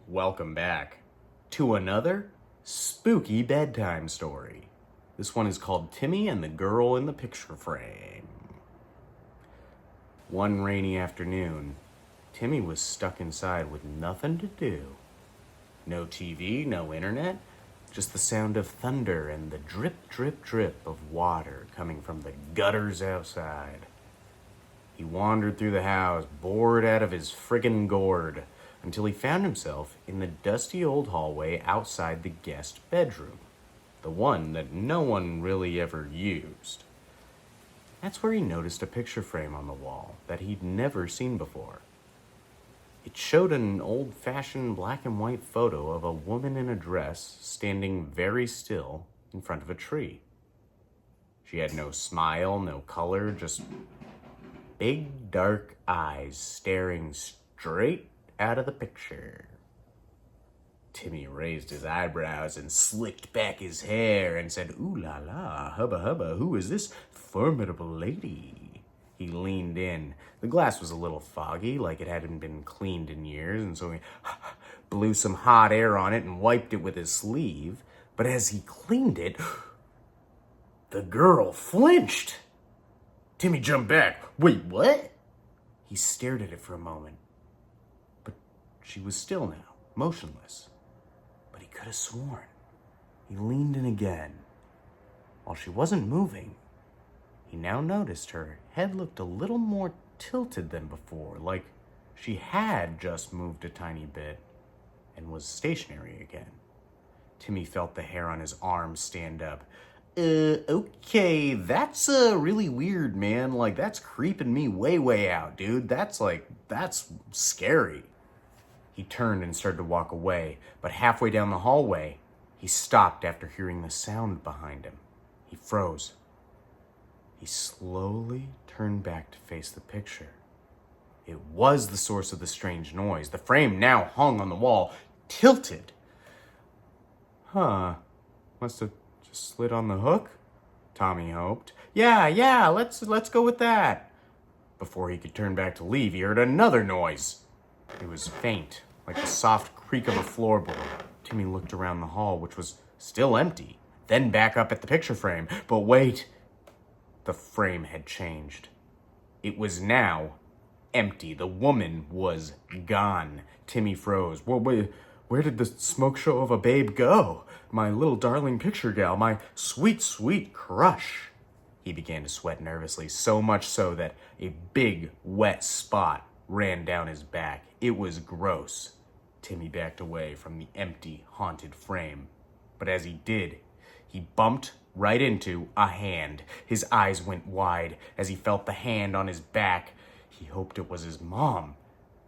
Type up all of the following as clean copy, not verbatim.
Welcome back to another spooky bedtime story. This one is called Timmy and the Girl in the Picture Frame. One rainy afternoon, Timmy was stuck inside with nothing to do. No TV, no internet, just the sound of thunder and the drip, drip, drip of water coming from the gutters outside. He wandered through the house, bored out of his friggin' gourd, until he found himself in the dusty old hallway outside the guest bedroom, the one that no one really ever used. That's where he noticed a picture frame on the wall that he'd never seen before. It showed an old-fashioned black and white photo of a woman in a dress standing very still in front of a tree. She had no smile, no color, just big dark eyes staring straight out of the picture. Timmy raised his eyebrows and slicked back his hair and said, "Ooh la la, hubba hubba, who is this formidable lady?" He leaned in. The glass was a little foggy, like it hadn't been cleaned in years, and so he blew some hot air on it and wiped it with his sleeve. But as he cleaned it, the girl flinched. Timmy jumped back. "Wait, what?" He stared at it for a moment. But she was still now, motionless. But he could have sworn. He leaned in again. While she wasn't moving, he now noticed her head looked a little more tilted than before, like she had just moved a tiny bit and was stationary again. Timmy felt the hair on his arm stand up. Okay, that's really weird, man. Like, that's creeping me way out, dude. That's scary. He turned and started to walk away, but halfway down the hallway, he stopped after hearing the sound behind him. He froze. He slowly turned back to face the picture. It was the source of the strange noise. The frame now hung on the wall, tilted. Must have just slid on the hook, Tommy hoped. Yeah, let's go with that. Before he could turn back to leave, he heard another noise. It was faint, like the soft creak of a floorboard. Timmy looked around the hall, which was still empty, then back up at the picture frame. But wait, the frame had changed. It was now empty. The woman was gone. Timmy froze. Where did the smoke show of a babe go? My little darling picture gal, my sweet, sweet crush. He began to sweat nervously, so much so that a big, wet spot ran down his back. It was gross. Timmy backed away from the empty, haunted frame. But as he did, he bumped right into a hand. His eyes went wide as he felt the hand on his back. He hoped it was his mom.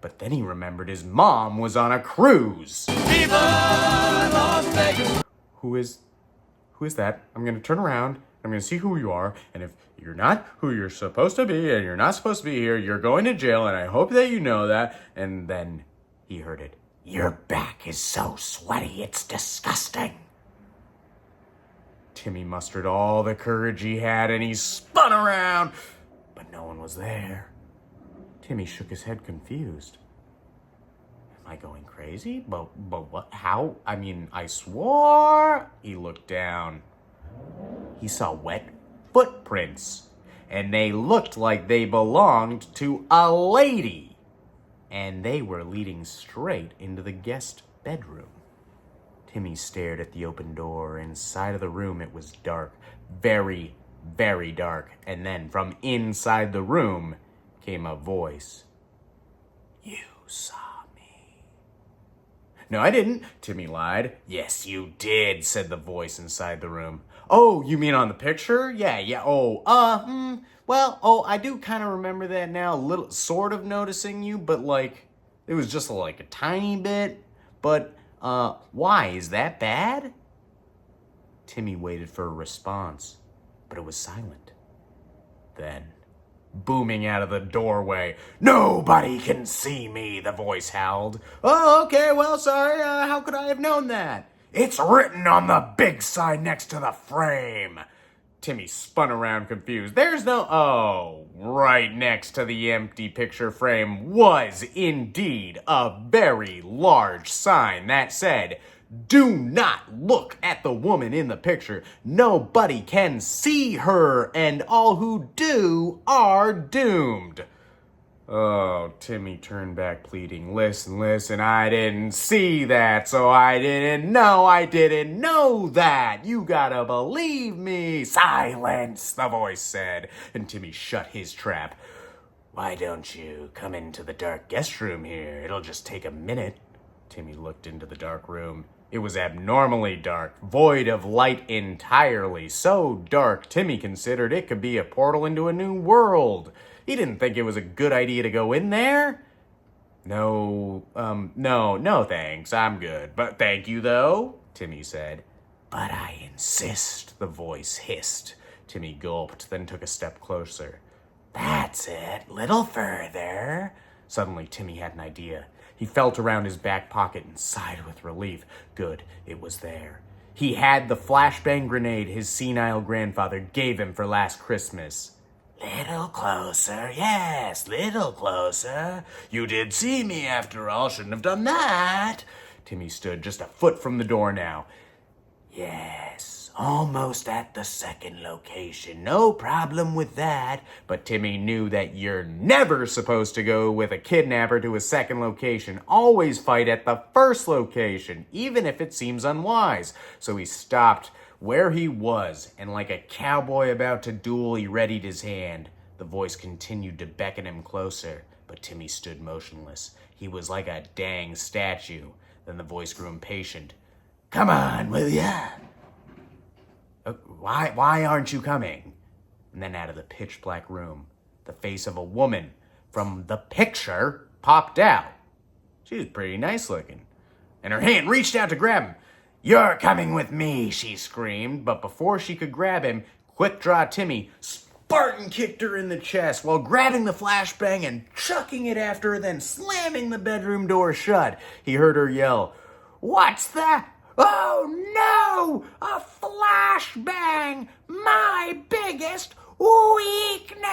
But then he remembered his mom was on a cruise. Viva Las Vegas! Who is that? I'm going to turn around. I'm going to see who you are. And if you're not who you're supposed to be and you're not supposed to be here, you're going to jail. And I hope that you know that. And then he heard it. Your back is so sweaty, it's disgusting. Timmy mustered all the courage he had and he spun around. But no one was there. Timmy shook his head confused. Am I going crazy? But what? How? I mean, I swore. He looked down. He saw wet footprints, and they looked like they belonged to a lady. And they were leading straight into the guest bedroom. Timmy stared at the open door. Inside of the room, it was dark. Very, very dark. And then from inside the room came a voice. You saw me. No, I didn't, Timmy lied. Yes, you did, said the voice inside the room. Oh, you mean on the picture? Yeah. I do kind of remember that now, a little, sort of noticing you, but it was just like a tiny bit. But, why? Is that bad? Timmy waited for a response, but it was silent. Then, booming out of the doorway, "Nobody can see me," the voice howled. "Oh, okay, well, sorry, how could I have known that?" "It's written on the big sign next to the frame." Timmy spun around confused. There's no... Oh, right next to the empty picture frame was indeed a very large sign that said, "Do not look at the woman in the picture. Nobody can see her, and all who do are doomed." Oh, Timmy turned back pleading. Listen, I didn't see that, so I didn't know that. You gotta believe me. Silence, the voice said, and Timmy shut his trap. Why don't you come into the dark guest room here? It'll just take a minute. Timmy looked into the dark room. It was abnormally dark, void of light entirely. So dark, Timmy considered it could be a portal into a new world. He didn't think it was a good idea to go in there. No thanks, I'm good. But thank you, though, Timmy said. But I insist, the voice hissed. Timmy gulped, then took a step closer. That's it, little further. Suddenly, Timmy had an idea. He felt around his back pocket and sighed with relief. Good, it was there. He had the flashbang grenade his senile grandfather gave him for last Christmas. Little closer, yes, little closer. You did see me after all, shouldn't have done that. Timmy stood just a foot from the door now. Yes, almost at the second location. No problem with that. But Timmy knew that you're never supposed to go with a kidnapper to a second location. Always fight at the first location, even if it seems unwise. So he stopped where he was, and like a cowboy about to duel, he readied his hand. The voice continued to beckon him closer, but Timmy stood motionless. He was like a dang statue. Then the voice grew impatient. Come on, will ya? Why aren't you coming? And then out of the pitch-black room, the face of a woman from the picture popped out. She was pretty nice looking, and her hand reached out to grab him. You're coming with me, she screamed, but before she could grab him, Quick Draw Timmy Spartan kicked her in the chest while grabbing the flashbang and chucking it after her, then slamming the bedroom door shut. He heard her yell, What's that? Oh no! A flashbang! My biggest weakness!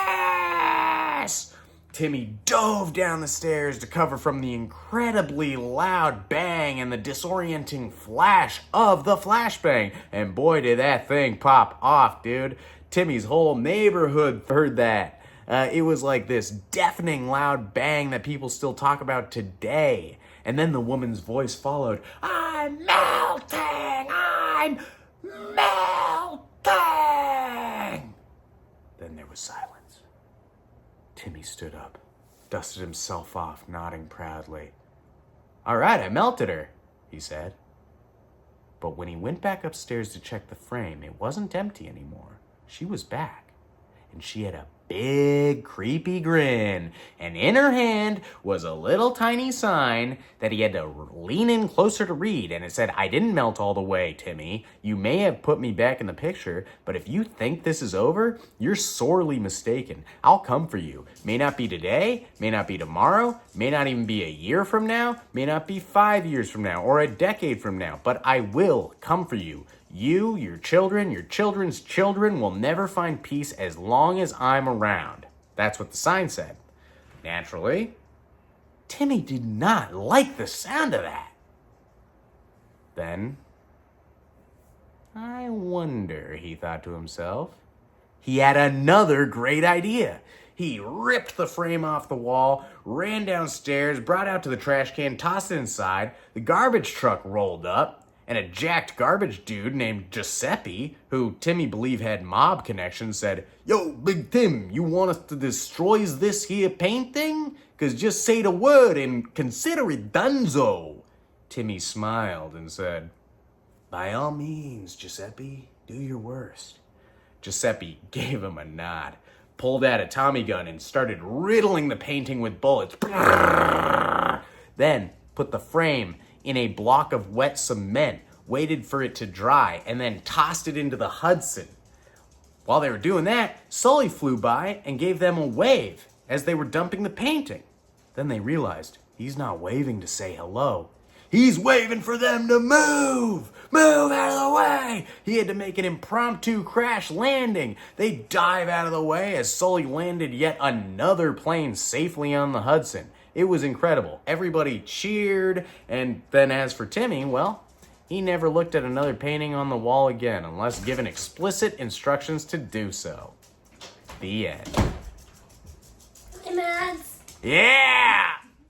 Timmy dove down the stairs to cover from the incredibly loud bang and the disorienting flash of the flashbang. And boy, did that thing pop off, dude. Timmy's whole neighborhood heard that. It was like this deafening loud bang that people still talk about today. And then the woman's voice followed, I'm melting! I'm melting! Then there was silence. Timmy stood up, dusted himself off, nodding proudly. All right, I melted her, he said. But when he went back upstairs to check the frame, it wasn't empty anymore. She was back, and she had a big, creepy grin, and in her hand was a little tiny sign that he had to lean in closer to read, and it said, I didn't melt all the way, Timmy. You may have put me back in the picture, but if you think this is over, you're sorely mistaken. I'll come for you. May not be today, may not be tomorrow, may not even be a year from now, may not be 5 years from now, or a decade from now, but I will come for you. You, your children, your children's children will never find peace as long as I'm around. That's what the sign said. Naturally, Timmy did not like the sound of that. Then, I wonder, he thought to himself. He had another great idea. He ripped the frame off the wall, ran downstairs, brought out to the trash can, tossed it inside. The garbage truck rolled up. And a jacked garbage dude named Giuseppe, who Timmy believed had mob connections, said, Yo, Big Tim, you want us to destroy this here painting? 'Cause just say the word and consider it donezo. Timmy smiled and said, By all means, Giuseppe, do your worst. Giuseppe gave him a nod, pulled out a Tommy gun and started riddling the painting with bullets. Then put the frame in a block of wet cement, waited for it to dry, and then tossed it into the Hudson. While they were doing that, Sully flew by and gave them a wave as they were dumping the painting. Then they realized he's not waving to say hello. He's waving for them to move! Move out of the way! He had to make an impromptu crash landing. They dive out of the way as Sully landed yet another plane safely on the Hudson. It was incredible. Everybody cheered, and then as for Timmy, well, he never looked at another painting on the wall again unless given explicit instructions to do so. The end. Hey, Mads. Yeah!